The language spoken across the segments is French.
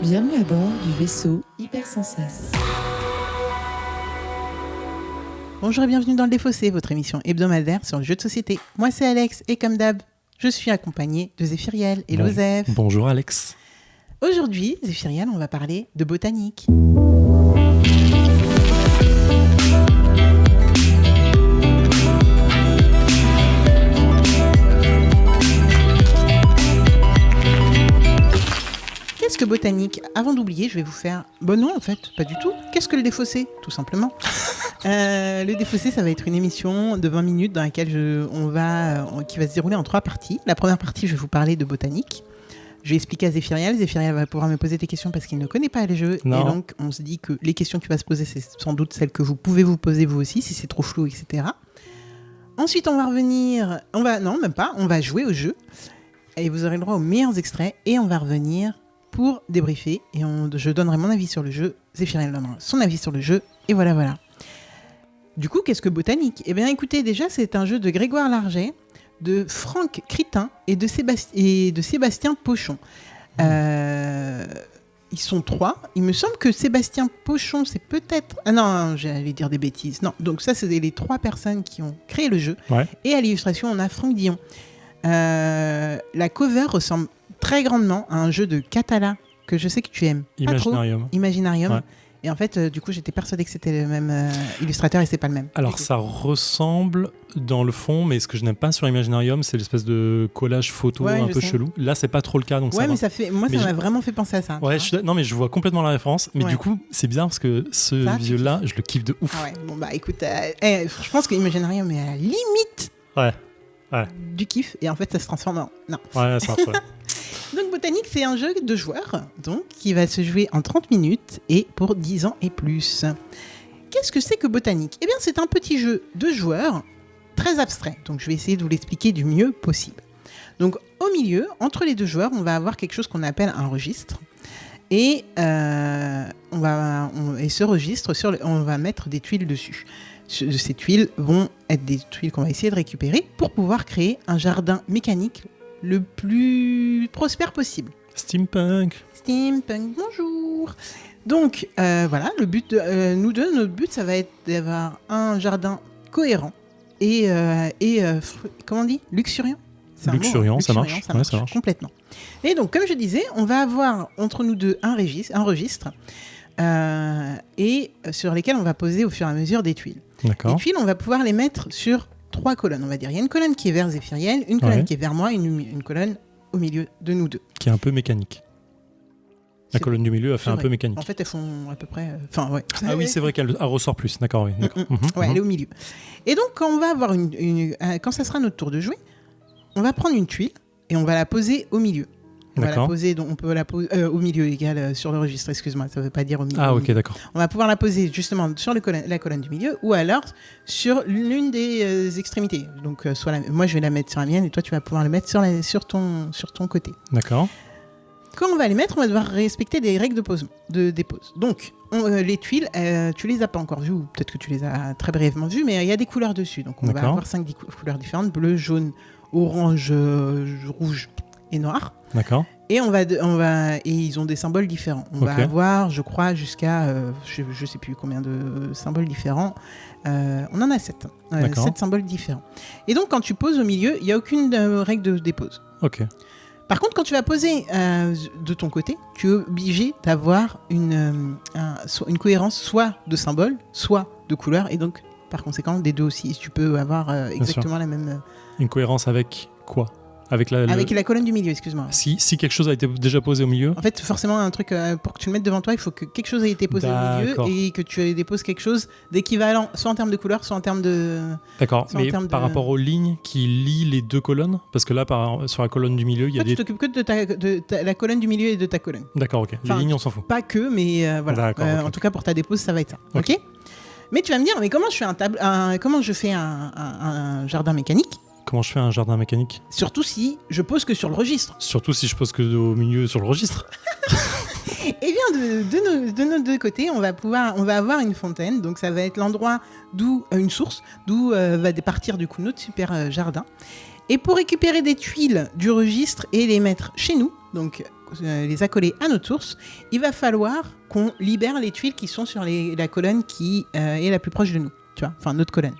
Bienvenue à bord du vaisseau Hypersensas. Bonjour et bienvenue dans Le Défaussé, votre émission hebdomadaire sur le jeu de société. Moi c'est Alex et comme d'hab, je suis accompagnée de Zéphiriel et Lozef. Bonjour Alex. Aujourd'hui, Zéphiriel, on va parler de botanique. Qu'est-ce que botanique ? Avant d'oublier, je vais vous faire... Bon non, en fait, pas du tout. Qu'est-ce que le Défaussé ? Tout simplement. Le Défaussé, ça va être une émission de 20 minutes dans laquelle qui va se dérouler en 3 parties. La première partie, je vais vous parler de botanique. Je vais expliquer à Zéphiriel. Zéphiriel va pouvoir me poser des questions parce qu'il ne connaît pas les jeux. Non. Et donc, on se dit que les questions qu'il va se poser, c'est sans doute celles que vous pouvez vous poser vous aussi, si c'est trop flou, etc. Ensuite, on va revenir... Non, même pas. On va jouer au jeu. Et vous aurez le droit aux meilleurs extraits. Et on va revenir... pour débriefer, et je donnerai mon avis sur le jeu, Zéphiriel donnera son avis sur le jeu, et voilà. Du coup, qu'est-ce que botanique ? Eh bien, écoutez, déjà, c'est un jeu de Grégoire Larget, de Franck Critin et de Sébastien Pochon. Ils sont 3. Il me semble que Sébastien Pochon, c'est peut-être... Ah non, j'allais dire des bêtises. Non, donc ça, c'est les 3 personnes qui ont créé le jeu. Ouais. Et à l'illustration, on a Franck Dion. La cover ressemble très grandement à un jeu de Catala que je sais que tu aimes. Imaginarium. Ouais. Et en fait, du coup, j'étais persuadée que c'était le même illustrateur et c'est pas le même. Alors, ça ressemble dans le fond, mais ce que je n'aime pas sur Imaginarium, c'est l'espèce de collage photo un peu chelou. Là, c'est pas trop le cas, donc ça mais ça m'a vraiment fait penser à ça. Ouais, non, mais je vois complètement la référence. Mais du coup, c'est bien parce que ce vieux-là, je le kiffe de ouf. Ah ouais. Bon bah écoute, je pense que Imaginarium est à la limite. Ouais. Du kiff, et en fait ça se transforme en... Non. Ouais, ça marche. Donc Botanique, c'est un jeu de joueurs donc, qui va se jouer en 30 minutes et pour 10 ans et plus. Qu'est-ce que c'est que Botanique ? Eh bien, c'est un petit jeu de joueurs très abstrait, donc je vais essayer de vous l'expliquer du mieux possible. Donc au milieu, entre les 2 joueurs, on va avoir quelque chose qu'on appelle un registre, et ce registre, on va mettre des tuiles dessus. Ces tuiles vont être des tuiles qu'on va essayer de récupérer pour pouvoir créer un jardin mécanique le plus prospère possible. Steampunk, bonjour. Donc voilà, le but de notre but, ça va être d'avoir un jardin cohérent et comment on dit, luxuriant. Luxuriant, ça marche. Ça marche complètement. Et donc, comme je disais, on va avoir entre nous deux un registre et sur lesquels on va poser au fur et à mesure des tuiles. D'accord. Les tuiles, on va pouvoir les mettre sur 3 colonnes, on va dire. Il y a une colonne qui est vers Zéphiriel, une colonne qui est vers moi, et une colonne au milieu de nous deux. Qui est un peu mécanique. La colonne du milieu a fait un peu mécanique. En fait, elles font à peu près... Ah oui, c'est vrai qu'elle ressort plus. D'accord, oui. D'accord. Elle est au milieu. Et donc, quand on va avoir quand ça sera notre tour de jouer, on va prendre une tuile et on va la poser au milieu. On va la poser, donc on peut la poser au milieu égal sur le registre, excuse-moi, ça ne veut pas dire au milieu. Ah ok, d'accord. On va pouvoir la poser justement sur la colonne du milieu ou alors sur l'une des extrémités. Donc moi je vais la mettre sur la mienne et toi tu vas pouvoir la mettre sur ton côté. D'accord. Quand on va les mettre, on va devoir respecter des règles de dépose. Donc les tuiles, tu les as pas encore vues ou peut-être que tu les as très brièvement vues, mais il y a des couleurs dessus. Donc on va avoir 5 couleurs différentes, bleu, jaune, orange, rouge et noir. D'accord. Et et ils ont des symboles différents. On va avoir, je crois, jusqu'à je sais plus combien de symboles différents. On en a 7. 7 symboles différents. Et donc quand tu poses au milieu, il n'y a aucune règle de dépose. Ok. Par contre, quand tu vas poser de ton côté, tu es obligé d'avoir une cohérence soit de symboles, soit de couleurs, et donc par conséquent des deux aussi. Tu peux avoir exactement la même. Une cohérence avec quoi ? Avec la colonne du milieu, excuse-moi. Si quelque chose a été déjà posé au milieu. En fait, forcément, un truc pour que tu le mettes devant toi, il faut que quelque chose ait été posé au milieu et que tu déposes quelque chose d'équivalent, soit en termes de couleur, soit en termes de. D'accord, mais par rapport aux lignes qui lient les 2 colonnes, parce que là, sur la colonne du milieu, il y a tu t'occupes que de la colonne du milieu et de ta colonne. D'accord, ok. Les lignes, on s'en fout. Pas que, mais voilà. En tout cas, pour ta dépose, ça va être ça. Ok. Mais tu vas me dire, mais comment je fais un jardin mécanique ? Comment je fais un jardin mécanique ? Surtout si je pose que sur le registre. Surtout si je pose que au milieu sur le registre. Eh bien, de nos 2 côtés, on va avoir une fontaine. Donc, ça va être l'endroit une source, d'où va partir du coup notre super jardin. Et pour récupérer des tuiles du registre et les mettre chez nous, donc les accoler à notre source, il va falloir qu'on libère les tuiles qui sont sur la colonne qui est la plus proche de nous, tu vois, enfin notre colonne.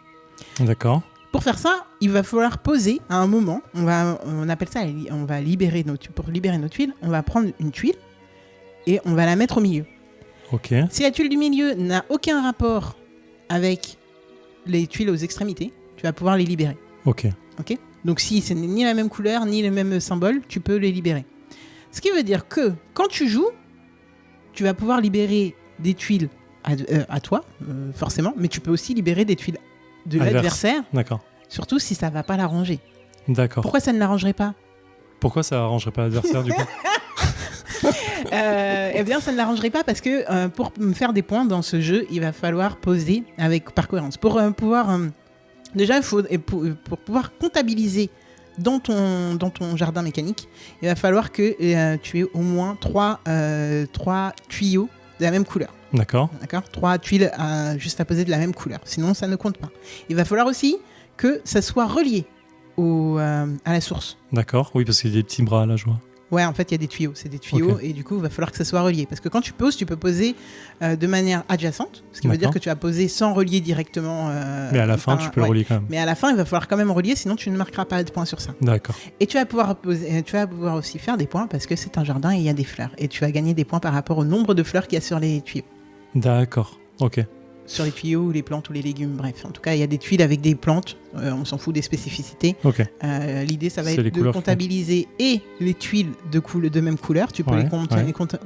D'accord. Pour faire ça, il va falloir poser à un moment, on appelle ça, on va libérer pour libérer nos tuiles, on va prendre une tuile et on va la mettre au milieu. Ok. Si la tuile du milieu n'a aucun rapport avec les tuiles aux extrémités, tu vas pouvoir les libérer. Ok. Donc si c'est ni la même couleur, ni le même symbole, tu peux les libérer. Ce qui veut dire que quand tu joues, tu vas pouvoir libérer des tuiles à toi, forcément, mais tu peux aussi libérer des tuiles de l'adversaire, D'accord. surtout si ça ne va pas l'arranger. D'accord. Pourquoi ça ne l'arrangerait pas ? Pourquoi ça arrangerait pas l'adversaire du coup? Eh bien, ça ne l'arrangerait pas parce que pour faire des points dans ce jeu, il va falloir poser par cohérence. Pour pouvoir... déjà, pour pouvoir comptabiliser dans ton jardin mécanique, il va falloir que tu aies au moins 3 tuyaux de la même couleur. D'accord. 3 tuiles juste à poser de la même couleur. Sinon, ça ne compte pas. Il va falloir aussi que ça soit relié à la source. D'accord. Oui, parce qu'il y a des petits bras là, je vois. Ouais, en fait, il y a des tuyaux. C'est des tuyaux et du coup, il va falloir que ça soit relié. Parce que quand tu peux poser de manière adjacente, ce qui veut dire que tu vas poser sans relier directement. Mais à la fin, tu peux le relier quand même. Mais à la fin, il va falloir quand même relier, sinon tu ne marqueras pas de points sur ça. D'accord. Et tu vas pouvoir aussi faire des points parce que c'est un jardin et il y a des fleurs. Et tu vas gagner des points par rapport au nombre de fleurs qu'il y a sur les tuyaux. D'accord. Ok. Sur les tuyaux ou les plantes ou les légumes, bref. En tout cas, il y a des tuiles avec des plantes, on s'en fout des spécificités. Ok. L'idée, ça va être de comptabiliser et les tuiles de même couleur. Tu peux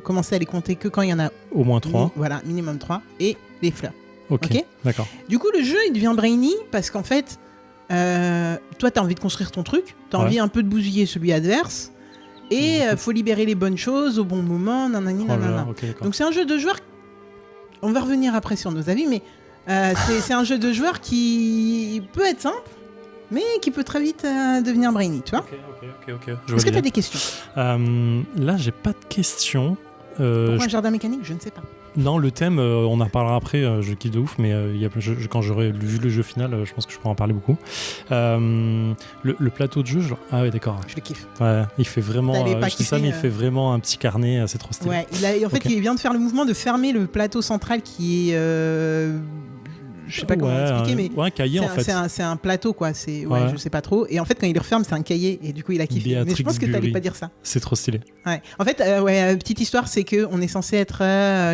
commencer à les compter que quand il y en a au moins 3. Voilà, minimum 3. Et les fleurs. Ok. D'accord. Du coup, le jeu, il devient brainy parce qu'en fait, toi, tu as envie de construire ton truc, tu as envie un peu de bousiller celui adverse, et faut libérer les bonnes choses au bon moment, nanani, nanana. Donc, c'est un jeu de joueurs. On va revenir après sur nos avis, mais c'est un jeu de joueurs qui peut être simple, mais qui peut très vite devenir brainy, tu vois. Ok. Est-ce que tu as des questions ? Là, j'ai pas de questions. Pourquoi un jardin mécanique ? Je ne sais pas. Non, le thème, on en reparlera après, je kiffe de ouf, mais quand j'aurai vu le jeu final, je pense que je pourrai en parler beaucoup. Le plateau de jeu, ah ouais, d'accord. Je le kiffe. Ouais, il fait vraiment, je dis ça, mais il fait vraiment un petit carnet, c'est trop stylé. Ouais, en fait, il vient de faire le mouvement de fermer le plateau central qui est... je sais pas comment expliquer, mais un cahier en fait. C'est un plateau quoi. Je sais pas trop. Et en fait, quand il le referme, c'est un cahier. Et du coup, il a kiffé. Béatrix mais je pense que t'allais pas dire ça. C'est trop stylé. Ouais. En fait, petite histoire, c'est que on est censé être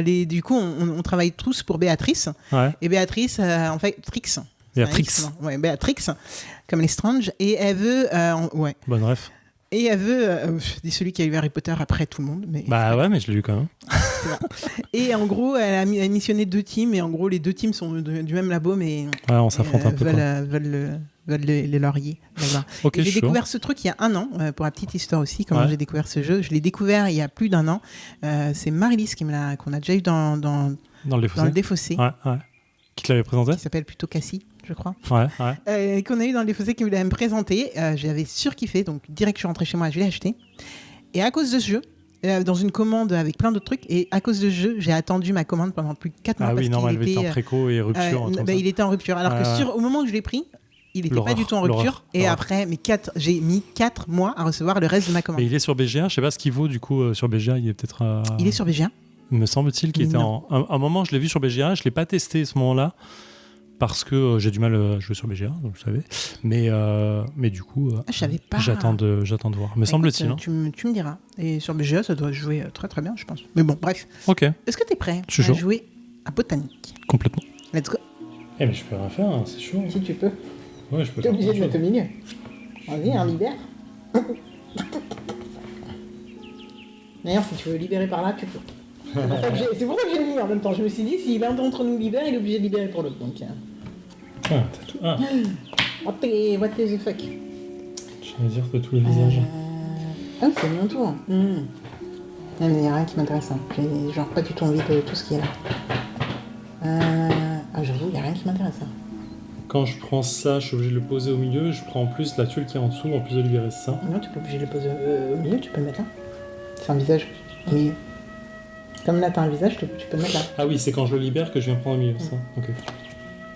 du coup, on travaille tous pour Béatrice. Ouais. Et Béatrice, en fait, Béatrix, comme les Strange. Et elle veut, Bonne ref. Et elle veut, dis celui qui a lu Harry Potter après tout le monde. Mais... Bah ouais, mais je l'ai lu quand même. Et en gros, elle a missionné 2 teams, et en gros, les 2 teams sont du même labo, mais on s'affronte un peu. Veulent les lauriers. J'ai découvert ce truc il y a 1 an, pour la petite histoire aussi, comment j'ai découvert ce jeu. Je l'ai découvert il y a plus d'1 an. C'est Marie-Lise qu'on a déjà eu dans le défaussé. Ouais. Qui te l'avait présenté ? Qui s'appelle plutôt Cassie, je crois. Ouais. Qu'on a eu dans le défaussé, qui me l'avait présenté. J'avais surkiffé, donc direct je suis rentrée chez moi, je l'ai acheté. Et à cause de ce jeu, dans une commande avec plein d'autres trucs, et à cause de ce jeu, j'ai attendu ma commande pendant plus de 4 mois. Ah oui, normal, il était en préco et rupture. Il était en rupture, alors que au moment où je l'ai pris, il n'était pas du tout en rupture. Et après, j'ai mis 4 mois à recevoir le reste de ma commande. Et il est sur BGA, je sais pas ce qu'il vaut du coup sur BGA, il est peut-être... Il est sur BGA. Me semble-t-il qu'il était un moment, je l'ai vu sur BGA, je l'ai pas testé à ce moment-là, parce que j'ai du mal à jouer sur BGA, donc vous savez. Mais du coup, je savais pas. J'attends de voir. Me semble-t-il. Tu me diras. Et sur BGA, ça doit jouer très très bien, je pense. Mais bon, bref. Ok. Est-ce que tu es prêt à jouer à Botanique ? Complètement. Let's go. Mais je peux rien faire, hein, c'est chaud. Si tu peux. Ouais, je peux. T'es obligé de mettre au milieu. Vas-y, libère. D'ailleurs, si tu veux libérer par là, tu peux. C'est pour ça que j'ai mis en même temps. Je me suis dit, si l'un d'entre nous libère, il est obligé de libérer pour l'autre. Donc, t'as tout. What the fuck? Je vais dire que tous les visages. C'est mon tour. Non, mais il n'y a rien qui m'intéresse. J'ai genre pas du tout envie de tout ce qui est là. J'avoue, il n'y a rien qui m'intéresse. Quand je prends ça, je suis obligé de le poser au milieu. Je prends en plus la tuile qui est en dessous, en plus de libérer ça. Non, tu n'es pas obligé de le poser au milieu, tu peux le mettre là. C'est un visage au milieu. Comme là, t'as un visage, tu peux le mettre là. Ah oui, c'est quand je le libère que je viens prendre au milieu, ça. Ok.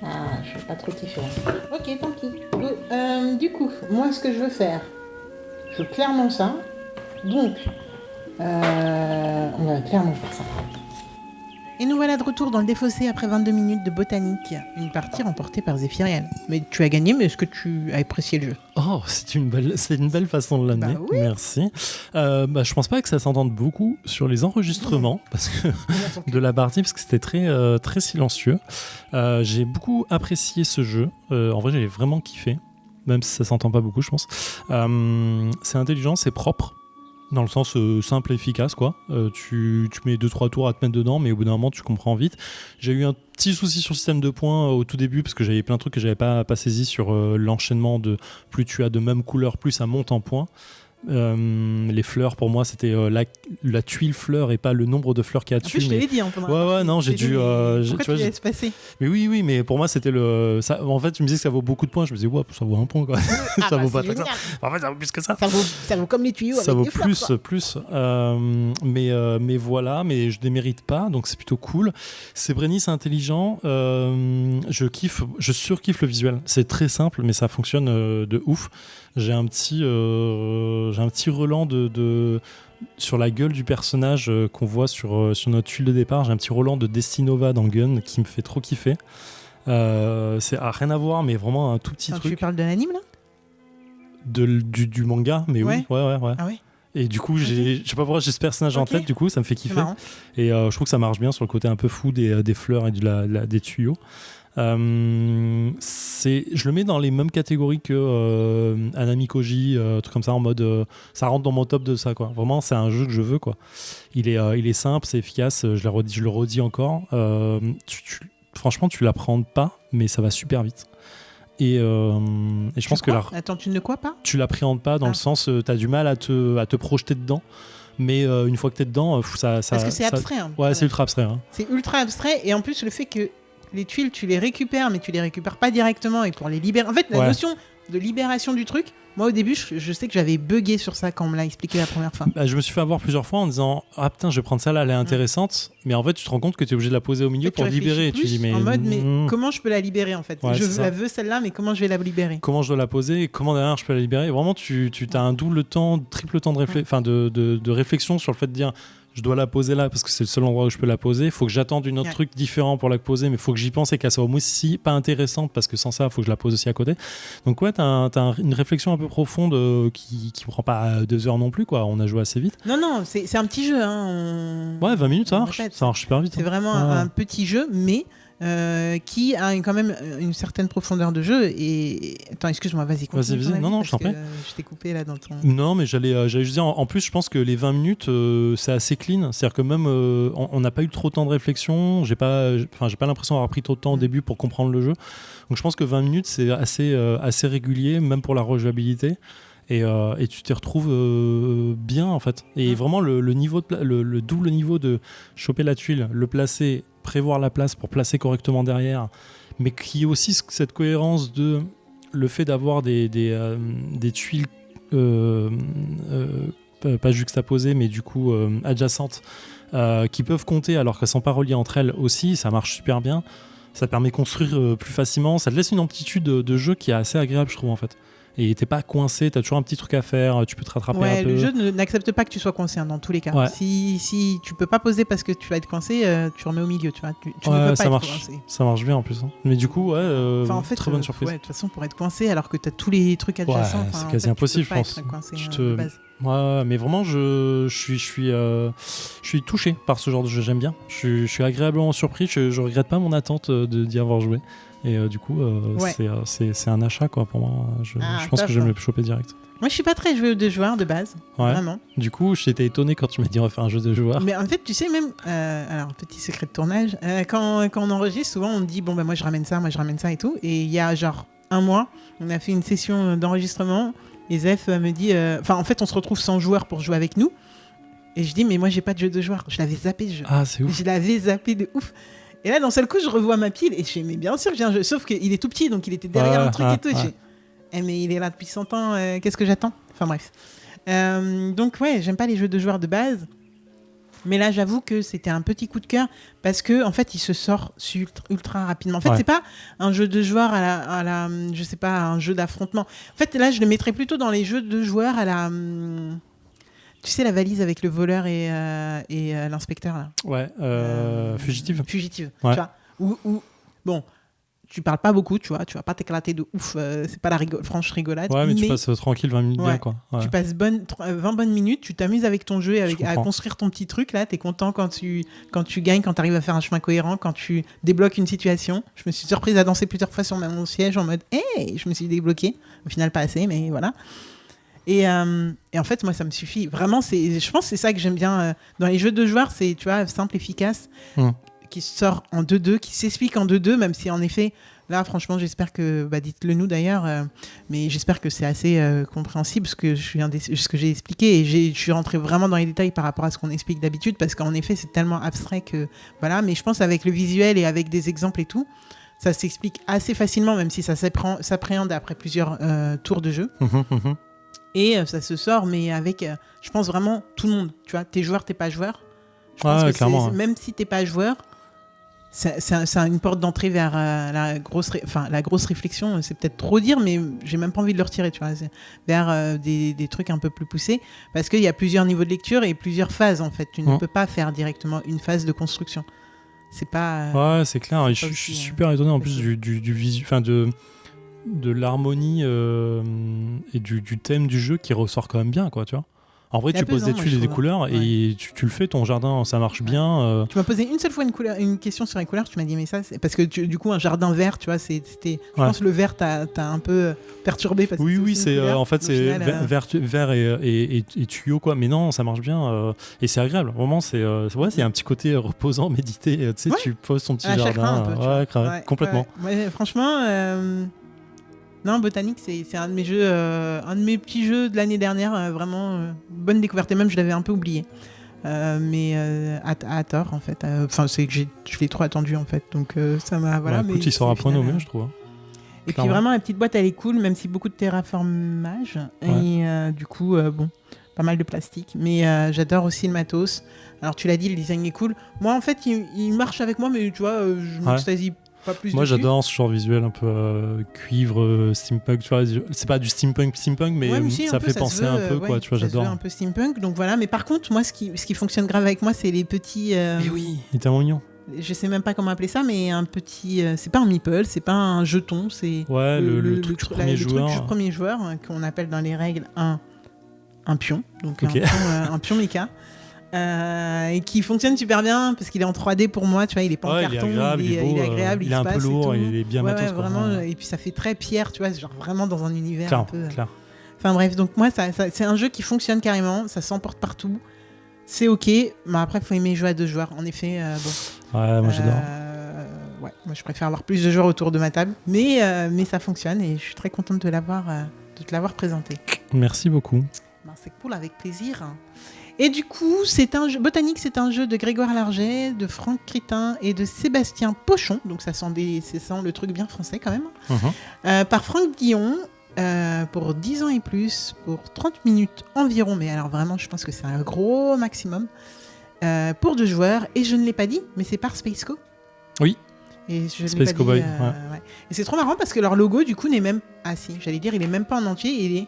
Je vais pas trop kiffer. Ok, tant pis. Du coup, moi, ce que je veux faire, je veux clairement ça. Donc, On va clairement faire ça. Et nous voilà de retour dans le défaussé après 22 minutes de botanique. Une partie remportée par Zéphiriel. Mais tu as gagné, mais est-ce que tu as apprécié le jeu ? Oh, c'est une belle façon de l'amener. Bah oui. Merci. Je pense pas que ça s'entende beaucoup sur les enregistrements parce que de la partie, parce que c'était très silencieux. J'ai beaucoup apprécié ce jeu. En vrai, j'ai vraiment kiffé, même si ça s'entend pas beaucoup, je pense. C'est intelligent, c'est propre. Dans le sens simple et efficace, quoi. Tu mets 2-3 tours à te mettre dedans, mais au bout d'un moment, tu comprends vite. J'ai eu un petit souci sur le système de points au tout début, parce que j'avais plein de trucs que j'avais pas saisi sur l'enchaînement de plus tu as de même couleur, plus ça monte en points. Les fleurs, pour moi, c'était la tuile fleur et pas le nombre de fleurs qu'il y a En dessus. plus, je te l'ai dit. Ouais, non, j'ai dû. Pourquoi tu laisses passer ? Mais oui, mais pour moi, c'était ça, en fait, tu me disais que ça vaut beaucoup de points. Je me disais, ouais, ça vaut un point, quoi. Ça vaut pas tant que ça. En fait, ça vaut plus que ça. Ça vaut comme les tuyaux. Ça avec vaut des fleurs, plus. Mais voilà, mais je démérite pas, donc c'est plutôt cool. Sébrény, c'est intelligent. Je surkiffe le visuel. C'est très simple, mais ça fonctionne de ouf. J'ai un petit relan sur la gueule du personnage qu'on voit sur notre tuile de départ. J'ai un petit relan de Destinova dans Gun qui me fait trop kiffer. C'est rien à voir, mais vraiment un tout petit truc. Tu parles de l'anime là ? Du manga, mais ouais. Oui. Ouais. Ah ouais. Et du coup, je sais pas pourquoi j'ai ce personnage en tête, du coup, ça me fait kiffer. Et je trouve que ça marche bien sur le côté un peu fou des fleurs et des tuyaux. Je le mets dans les mêmes catégories que Anami Koji, truc comme ça, en mode ça rentre dans mon top de ça, quoi. Vraiment, c'est un jeu que je veux, quoi. Il est simple, c'est efficace, je le redis encore. Franchement, tu l'apprends pas, mais ça va super vite. Et je pense que là. Attends, tu ne quoi pas ? Tu l'appréhendes pas dans le sens, tu as du mal à te projeter dedans. Mais une fois que tu es dedans, ça. Parce que c'est abstrait. Hein. Ouais, c'est ultra abstrait. Hein. C'est ultra abstrait, et en plus, le fait que les tuiles, tu les récupères, mais tu les récupères pas directement, et pour les libérer. En fait, la notion de libération du truc, moi au début, je sais que j'avais bugué sur ça quand on me l'a expliqué la première fois. Je me suis fait avoir plusieurs fois en disant ah putain, je vais prendre ça là, elle est intéressante, mais en fait, tu te rends compte que tu es obligé de la poser au milieu pour libérer. Et tu dis mais en mode mais comment je peux la libérer en fait ? Je la veux celle-là, mais comment je vais la libérer ? Comment je dois la poser et comment derrière je peux la libérer ? Vraiment, tu as un double temps, triple temps de réflexion sur le fait de dire je dois la poser là parce que c'est le seul endroit où je peux la poser. Il faut que j'attende une autre truc différent pour la poser, mais il faut que j'y pense et qu'elle soit au moins aussi pas intéressante parce que sans ça, il faut que je la pose aussi à côté. Donc ouais, t'as une réflexion un peu profonde qui ne prend pas 2 heures non plus, quoi. On a joué assez vite. Non, c'est un petit jeu. Hein. Ouais, 20 minutes, ça marche super vite. C'est vraiment un petit jeu, mais qui a quand même une certaine profondeur de jeu. Et attends, excuse-moi, vas-y. Non, je t'en prie. Je t'ai coupé là dans ton. Non, mais j'allais juste dire. En plus, je pense que les 20 minutes, c'est assez clean. C'est-à-dire que même on n'a pas eu trop de temps de réflexion. J'ai pas l'impression d'avoir pris trop de temps au début pour comprendre le jeu. Donc, je pense que 20 minutes, c'est assez régulier, même pour la rejouabilité. Et tu t'y retrouves bien en fait. Et vraiment le niveau le double niveau de choper la tuile, le placer, prévoir la place pour placer correctement derrière, mais qui est aussi cette cohérence de le fait d'avoir des tuiles pas juxtaposées mais du coup adjacentes qui peuvent compter alors qu'elles sont pas reliées entre elles aussi, ça marche super bien. Ça te permet de construire plus facilement, ça te laisse une amplitude de jeu qui est assez agréable je trouve en fait. Et t'es pas coincé, t'as toujours un petit truc à faire, tu peux te rattraper un peu. Le jeu n'accepte pas que tu sois coincé dans tous les cas. Ouais. Si tu peux pas poser parce que tu vas être coincé, tu remets au milieu, tu vois. Tu ne peux pas être coincé. Ça marche bien en plus. Hein. Mais du coup, en fait, très bonne surprise. De toute façon, pour être coincé alors que t'as tous les trucs adjacents, c'est quasi impossible, je pense. Ouais, mais vraiment, je suis touché par ce genre de jeu, j'aime bien. Je suis agréablement surpris, je regrette pas mon attente d'y avoir joué. Et du coup, c'est un achat quoi, pour moi. Je pense que je vais me le choper direct. Moi, je suis pas très jeu de joueur de base, vraiment. Du coup, j'étais étonné quand tu m'as dit on va faire un jeu de joueur. Mais en fait, tu sais, même, alors, petit secret de tournage, quand on enregistre, souvent on me dit, bon, moi je ramène ça et tout. Et il y a genre 1 mois, on a fait une session d'enregistrement. Et Zef me dit, en fait, on se retrouve sans joueur pour jouer avec nous. Et je dis, mais moi, j'ai pas de jeu de joueur. Je l'avais zappé ce jeu. Ah, c'est ouf. Je l'avais zappé de ouf. Et là, d'un seul coup, je revois ma pile et je fais, mais bien sûr que j'ai un jeu. Sauf qu'il est tout petit, donc il était derrière un truc et tout. Mais il est là depuis 100 ans, qu'est-ce que j'attends ? Enfin bref. Donc ouais, j'aime pas les jeux de joueurs de base. Mais là, j'avoue que c'était un petit coup de cœur parce que en fait, il se sort ultra rapidement. En fait, c'est pas un jeu de joueurs à la, je sais pas, un jeu d'affrontement. En fait, là, je le mettrais plutôt dans les jeux de joueurs à la... Tu Tu sais, la valise avec le voleur et l'inspecteur, là. Ouais, fugitive. Fugitive. Ouais. Tu vois, bon, tu parles pas beaucoup, tu vois, tu vas pas t'éclater de ouf, c'est pas la franche rigolade. Ouais, mais tu passes tranquille 20 minutes Ouais. bien, quoi. Ouais. Tu passes 20 bonnes minutes, tu t'amuses avec ton jeu, à comprends. construire ton petit truc, là, t'es content quand tu gagnes, quand t'arrives à faire un chemin cohérent, quand tu débloques une situation. Je me suis surprise à danser plusieurs fois sur mon siège en mode « Hey !» Je me suis débloqué. Au final, pas assez, mais voilà. Et en fait, moi, ça me suffit. Vraiment, je pense que c'est ça que j'aime bien dans les jeux de joueurs, c'est, tu vois, simple, efficace, qui sort en 2-2, qui s'explique en 2-2, même si en effet, là, franchement, j'espère que, dites-le nous d'ailleurs, mais j'espère que c'est assez compréhensible ce que j'ai expliqué, et je suis rentrée vraiment dans les détails par rapport à ce qu'on explique d'habitude, parce qu'en effet, c'est tellement abstrait que, voilà, mais je pense avec le visuel et avec des exemples et tout, ça s'explique assez facilement, même si ça s'appréhende après plusieurs tours de jeu. Et ça se sort, mais avec, je pense vraiment, tout le monde. Tu vois, t'es joueur, t'es pas joueur. Je pense que clairement. même si t'es pas joueur, c'est une porte d'entrée vers la grosse réflexion. C'est peut-être trop dire, mais j'ai même pas envie de le retirer. Tu vois, vers des trucs un peu plus poussés. Parce qu'il y a plusieurs niveaux de lecture et plusieurs phases, en fait. Tu ne peux pas faire directement une phase de construction. C'est pas... ouais, c'est clair. Et je suis super étonné en plus du visuel, enfin de l'harmonie et du thème du jeu qui ressort quand même bien, quoi, tu vois. En vrai, tu poses des tuiles et des couleurs et tu le fais, ton jardin, ça marche bien. Tu m'as posé une seule fois une question sur les couleurs, tu m'as dit mais ça, c'est parce que du coup un jardin vert, tu vois, c'était. Je pense que le vert t'a un peu perturbé parce que oui, c'est couleur, en fait c'est final, vert et tuyau, quoi. Mais non, ça marche bien et c'est agréable. Vraiment, c'est un petit côté reposant, méditer. Tu sais, tu poses ton petit jardin. Un peu, complètement. Ouais, franchement. Non, Botanique, c'est un de mes jeux, un de mes petits jeux de l'année dernière, vraiment bonne découverte. Et même, je l'avais un peu oublié, mais à tort en fait. Enfin, c'est que je l'ai trop attendu en fait, donc ça m'a voilà. Écoute, il sort à point nommé, je trouve. Et puis vraiment, la petite boîte, elle est cool, même si beaucoup de terraformage et du coup, bon, pas mal de plastique. Mais j'adore aussi le matos. Alors, tu l'as dit, le design est cool. Moi, en fait, il marche avec moi, mais tu vois, je m'extasie. Moi j'adore ce genre visuel un peu cuivre, steampunk, tu vois, c'est pas du steampunk mais ça fait penser un peu, quoi, tu vois, j'adore. Un peu steampunk, donc voilà, mais par contre, moi ce qui fonctionne grave avec moi, c'est les petits... Mais oui, il est tellement mignon. Je sais même pas comment appeler ça, mais un petit... c'est pas un meeple, c'est pas un jeton, c'est... Ouais, le truc premier joueur. Le truc premier joueur, qu'on appelle dans les règles un pion, donc un pion méca. Et qui fonctionne super bien parce qu'il est en 3D pour moi, tu vois, il est pas en carton, il est agréable, il est un peu lourd, il est bien matos, vraiment, et puis ça fait très pierre, tu vois, genre vraiment dans un univers un peu. Clair. Enfin bref, donc moi c'est un jeu qui fonctionne carrément, ça s'emporte partout, c'est ok, mais après il faut aimer jouer à 2 joueurs, en effet. Bon. Ouais, moi j'adore. Ouais, moi je préfère avoir plus de joueurs autour de ma table, mais ça fonctionne et je suis très contente de te l'avoir présenté. Merci beaucoup. Ben, c'est cool, avec plaisir. Et du coup, Botanique, c'est un jeu de Grégoire Larget, de Franck Critin et de Sébastien Pochon. Donc ça sent le truc bien français quand même. Par Franck Guillon, pour 10 ans et plus, pour 30 minutes environ. Mais alors vraiment, je pense que c'est un gros maximum. Pour 2 joueurs. Et je ne l'ai pas dit, mais c'est par Spaceco. Oui. Et Space Cowboy. Ouais. Et c'est trop marrant parce que leur logo, du coup, n'est même... Ah si, j'allais dire, il est même pas en entier, il est...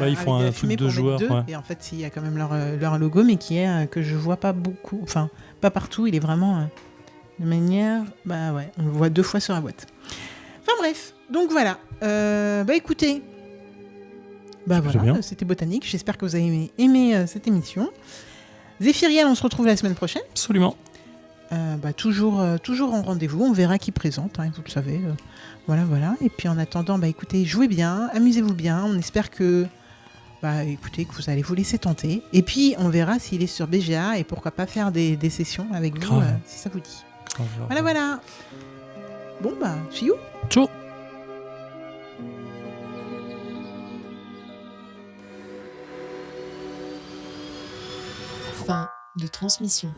ils font un truc de joueurs. Et en fait, il y a quand même leur logo, mais qui est que je vois pas beaucoup, enfin, pas partout. Il est vraiment de manière. Bah ouais, on le voit 2 fois sur la boîte. Enfin bref, donc voilà. Écoutez. Voilà, c'était Botanique. J'espère que vous avez aimé cette émission. Zéphiriel, on se retrouve la semaine prochaine. Absolument. Toujours en rendez-vous. On verra qui présente, hein, vous le savez. Voilà. Et puis en attendant, écoutez, jouez bien, amusez-vous bien. On espère que que vous allez vous laisser tenter. Et puis, on verra s'il est sur BGA et pourquoi pas faire des sessions avec vous, si ça vous dit. Voilà. Bon, see you. Ciao. Fin de transmission.